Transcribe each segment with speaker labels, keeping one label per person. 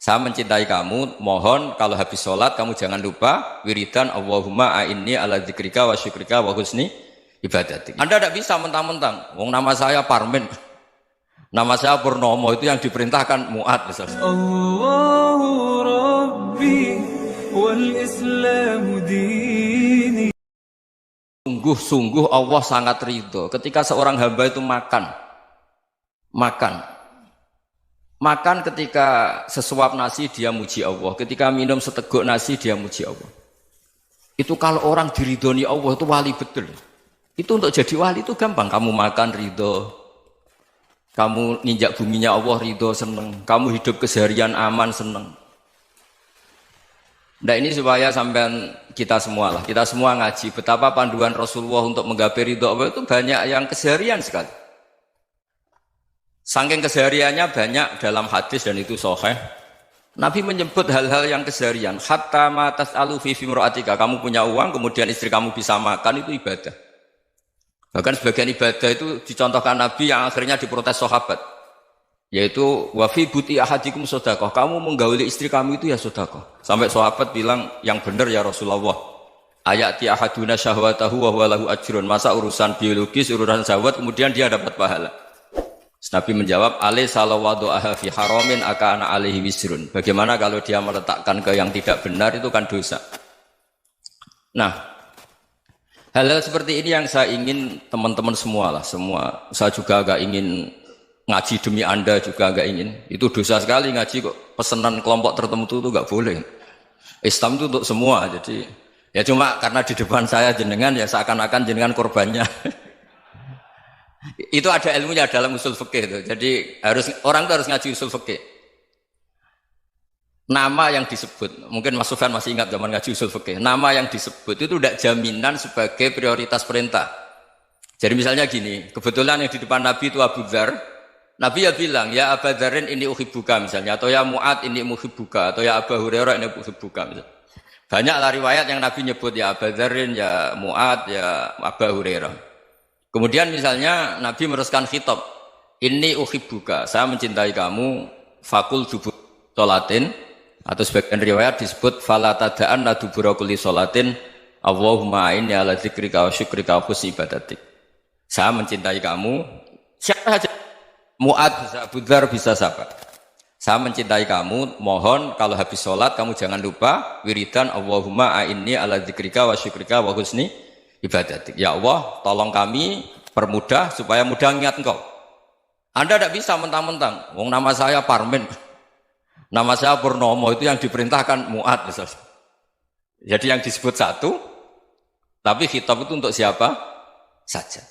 Speaker 1: Saya mencintai kamu, mohon kalau habis sholat kamu jangan lupa wiridan Allahumma a'inni ala dzikrika wa syukrika wa husni ibadatik. Anda tidak bisa mentang-mentang, wong nama saya Parmin, nama saya Purnomo, itu yang diperintahkan Mu'ad misalnya. Allahu Rabbi wal Islamu dini. Sungguh-sungguh Allah sangat ridho ketika seorang hamba itu makan ketika sesuap nasi dia muji Allah, ketika minum seteguk nasi dia muji Allah. Itu kalau orang diridhoni Allah itu wali betul. Itu untuk jadi wali itu gampang, kamu makan ridho, kamu nginjak buminya Allah ridho seneng, kamu hidup keseharian aman seneng. Nah ini supaya sampean kita semua ngaji betapa panduan Rasulullah untuk menggapai ridho Allah itu banyak yang keseharian sekali. Saking kesehariannya banyak dalam hadis dan itu sahih. Nabi menyebut hal-hal yang keseharian. Hatta ma tas'alu fi imra'atika, kamu punya uang kemudian istri kamu bisa makan, itu ibadah. Bahkan sebagian ibadah itu dicontohkan Nabi yang akhirnya diprotes sahabat. Yaitu wa fi buti ahadikum sedekah, kamu menggauli istri kamu itu ya sedekah. Sampai sahabat bilang yang benar ya Rasulullah. Ayati ahaduna syahwatahu wa huwa lahu ajrun. Masa urusan biologis, urusan syahwat kemudian dia dapat pahala. Nabi menjawab, alai salawadu'aha fi haramin akana alaihi wisrun. Bagaimana kalau dia meletakkan ke yang tidak benar, itu kan dosa. Nah, hal-hal seperti ini yang saya ingin teman-teman semua. Saya juga agak ingin ngaji demi Anda juga agak ingin. Itu dosa sekali ngaji kok pesanan kelompok tertentu itu enggak boleh. Islam itu untuk semua. Jadi ya cuma karena di depan saya jenengan ya seakan-akan jenengan korbannya. Itu ada ilmunya dalam usul fikih itu. Jadi orang itu harus ngaji usul fikih. Nama yang disebut, mungkin Mas Sufyan masih ingat zaman ngaji usul fikih. Nama yang disebut itu tidak jaminan sebagai prioritas perintah. Jadi misalnya gini, kebetulan yang di depan Nabi itu Abu Dzar. Nabi ya bilang, ya Abu Dzarin ini uhibbuka misalnya, atau ya Mu'ad ini uhibbuka, atau ya Abu Hurairah ini uhibbuka misalnya. Banyaklah riwayat yang Nabi nyebut ya Abu Dzarin, ya Mu'ad, ya Abu Hurairah. Kemudian misalnya Nabi meneruskan khitab, ini uhibbuka, saya mencintai kamu, fakul dubur sholatin, atau sebagian riwayat disebut fala tada'an la dubura kulli sholatin Allahumma inni ala dzikrika wa syukrika wa husni ibadatik. Saya mencintai kamu, siapa saja, Mu'ad bisa, Abu Dzar bisa siapa. Saya mencintai kamu, mohon kalau habis sholat kamu jangan lupa wiridan Allahumma a'inni ala dzikrika wa syukrika wa husni ibadatik. Ya Allah, tolong kami permudah supaya mudah ingat Engkau. Anda tidak bisa mentang-mentang, wong nama saya Parmin, nama saya Purnomo, itu yang diperintahkan Mu'ad misalnya. Jadi yang disebut satu, tapi khitab itu untuk siapa saja.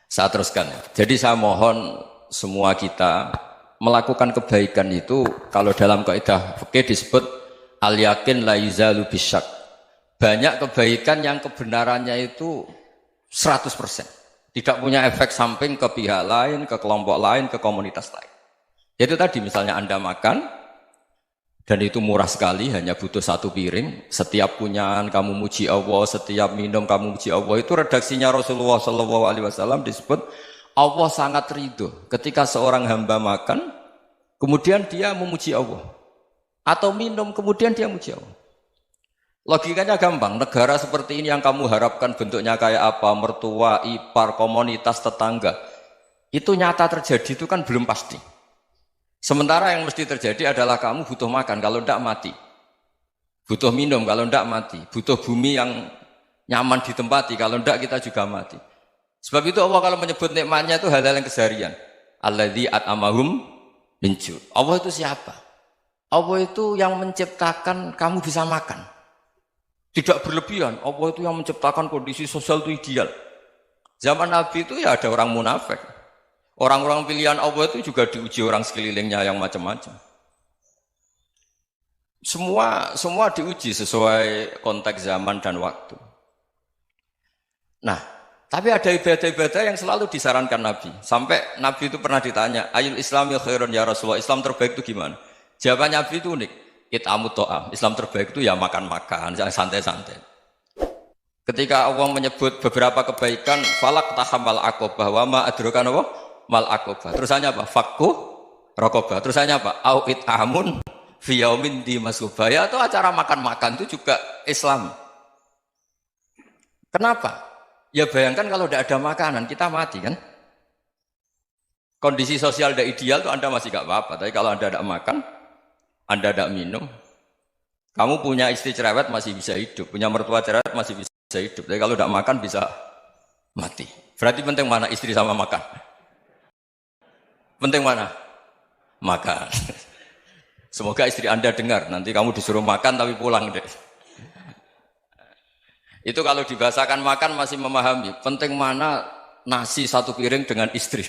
Speaker 1: Saya teruskan. Jadi saya mohon semua kita melakukan kebaikan itu, kalau dalam kaidah fikih disebut al-yakin la yuzalu bisyak. Banyak kebaikan yang kebenarannya itu 100%. Tidak punya efek samping ke pihak lain, ke kelompok lain, ke komunitas lain. Itu tadi misalnya Anda makan, dan itu murah sekali, hanya butuh satu piring. Setiap punyaan kamu muji Allah, setiap minum kamu muji Allah. Itu redaksinya Rasulullah SAW disebut, Allah sangat ridho ketika seorang hamba makan, kemudian dia memuji Allah. Atau minum, kemudian dia muji Allah. Logikanya gampang, negara seperti ini yang kamu harapkan bentuknya kayak apa, mertua, ipar, komunitas, tetangga, itu nyata terjadi itu kan belum pasti. Sementara yang mesti terjadi adalah kamu butuh makan, kalau tidak mati. Butuh minum, kalau tidak mati. Butuh bumi yang nyaman ditempati, kalau tidak kita juga mati. Sebab itu Allah kalau menyebut nikmatnya itu hal-hal yang keseharian. Alladzi at'amahum min ju'. Allah itu siapa? Allah itu yang menciptakan kamu bisa makan. Tidak berlebihan, Allah itu yang menciptakan kondisi sosial itu ideal. Zaman Nabi itu ya ada orang munafik. Orang-orang pilihan Allah itu juga diuji orang sekelilingnya yang macam-macam. Semua diuji sesuai konteks zaman dan waktu. Nah, tapi ada ibadah-ibadah yang selalu disarankan Nabi. Sampai Nabi itu pernah ditanya, ayul islami khairun ya Rasulullah, Islam terbaik itu gimana? Jawaban Nabi itu unik. It'amut to'am, Islam terbaik itu ya makan-makan, yang santai-santai. Ketika Allah menyebut beberapa kebaikan, falak tahamal aqobah, wa ma adrokan apa? Mal aqobah. Terusannya apa? Fakku raqabah. Terusannya apa? Au it'amun fi yaumin di masghubaya, atau acara makan-makan itu juga Islam. Kenapa? Ya bayangkan kalau tidak ada makanan, kita mati kan? Kondisi sosial tidak ideal tuh Anda masih gak apa-apa. Tapi kalau Anda tidak makan, Anda tidak minum, kamu punya istri cerewet masih bisa hidup, punya mertua cerewet masih bisa hidup. Tapi kalau tidak makan bisa mati. Berarti penting mana istri sama makan? Penting mana? Makan. Semoga istri Anda dengar, nanti kamu disuruh makan tapi pulang deh. Itu kalau dibahasakan makan masih memahami. Penting mana nasi satu piring dengan istri.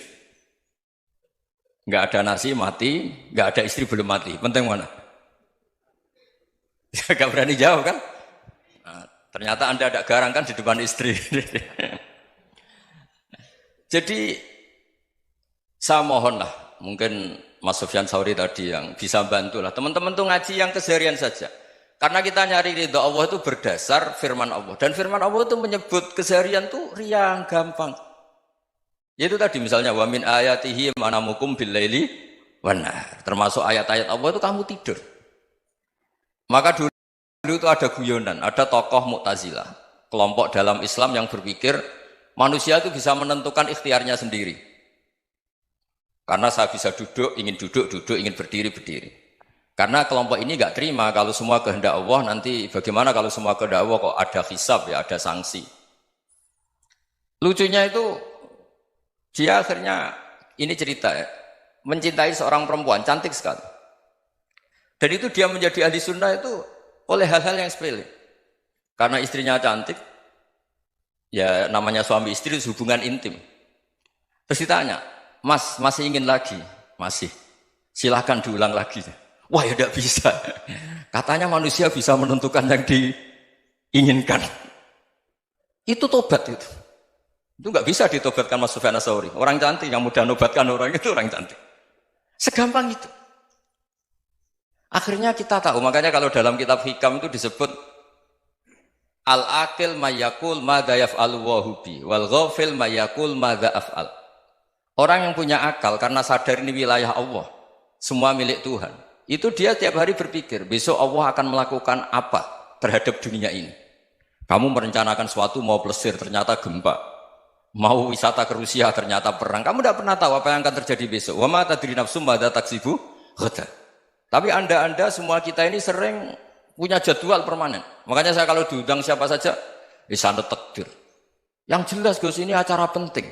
Speaker 1: Nggak ada nasi mati, nggak ada istri belum mati. Penting mana? Gak berani jawab kan? Nah, ternyata Anda ada garang kan di depan istri. Jadi saya mohonlah, mungkin Mas Sufyan Sauri tadi yang bisa bantulah. Teman-teman tuh ngaji yang keseharian saja. Karena kita nyari ridha Allah itu berdasar firman Allah. Dan firman Allah itu menyebut keseharian itu riang, gampang. Yaitu tadi misalnya wa min ayatihi manamukum bil laili wan nahar. Termasuk ayat-ayat Allah itu kamu tidur. Maka dulu itu ada guyonan, ada tokoh Mu'tazilah, kelompok dalam Islam yang berpikir manusia itu bisa menentukan ikhtiarnya sendiri. Karena saya bisa duduk, ingin berdiri, berdiri. Karena kelompok ini nggak terima kalau semua kehendak Allah, nanti bagaimana kalau semua kehendak Allah kok ada hisab ya, ada sanksi. Lucunya itu dia akhirnya ini cerita ya, mencintai seorang perempuan cantik sekali. Dan itu dia menjadi ahli sunnah itu oleh hal-hal yang sepele. Karena istrinya cantik, ya namanya suami istri hubungan intim. Terus ditanya, Mas masih ingin lagi? Masih. Silahkan diulang lagi. Wah ya tidak bisa. Katanya manusia bisa menentukan yang diinginkan. Itu tobat itu. Itu nggak bisa ditobatkan Mas Sufyan Ats-Tsauri. Orang cantik yang mudah nobatkan orang itu orang cantik. Segampang itu. Akhirnya kita tahu, makanya kalau dalam kitab Hikam itu disebut al-aqil mayyakul madza yaf'alu wa hubi wal ghafil mayyakul madza af'al. Orang yang punya akal karena sadar ini wilayah Allah, semua milik Tuhan. Itu dia tiap hari berpikir, besok Allah akan melakukan apa terhadap dunia ini. Kamu merencanakan sesuatu mau plesir, ternyata gempa. Mau wisata ke Rusia, ternyata perang. Kamu tidak pernah tahu apa yang akan terjadi besok. Wa ma tadri nafsum madza taksibu ghadan. Tapi anda semua kita ini sering punya jadwal permanen. Makanya saya kalau diundang siapa saja, sanad takdir. Yang jelas Gus ini acara penting.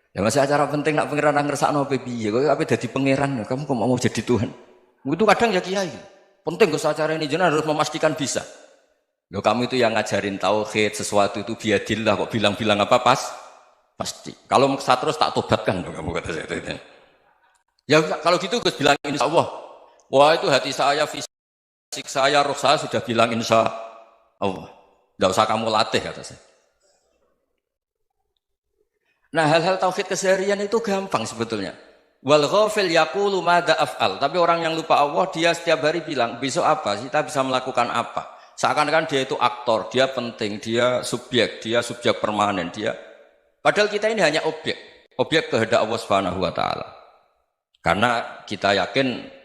Speaker 1: Ya masih acara penting nak pangeran ngersakno piye? Kok ape dadi pangeran? Kamu kok mau jadi Tuhan? Itu kadang ya kiai. Penting Gus acara ini jenengan harus memastikan bisa. Loh kamu itu yang ngajarin tauhid, sesuatu itu biadillah kok bilang-bilang apa pasti. Kalau saya terus tak tobatkan loh kamu kata saya itu. Ya kalau gitu Gus bilang insya Allah. Wah itu hati saya, fisik saya, roh saya sudah bilang insya Allah. Tidak usah kamu latih kata saya. Nah hal-hal tauhid keseharian itu gampang sebetulnya. Wal ghafil yaqulu madza af'al. Tapi orang yang lupa Allah dia setiap hari bilang besok apa? Kita bisa melakukan apa? Seakan-akan dia itu aktor, dia penting, dia subjek permanen, dia. Padahal kita ini hanya objek kehendak Allah Subhanahu wa taala. Karena kita yakin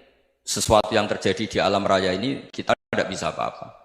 Speaker 1: sesuatu yang terjadi di alam raya ini kita tidak bisa apa-apa.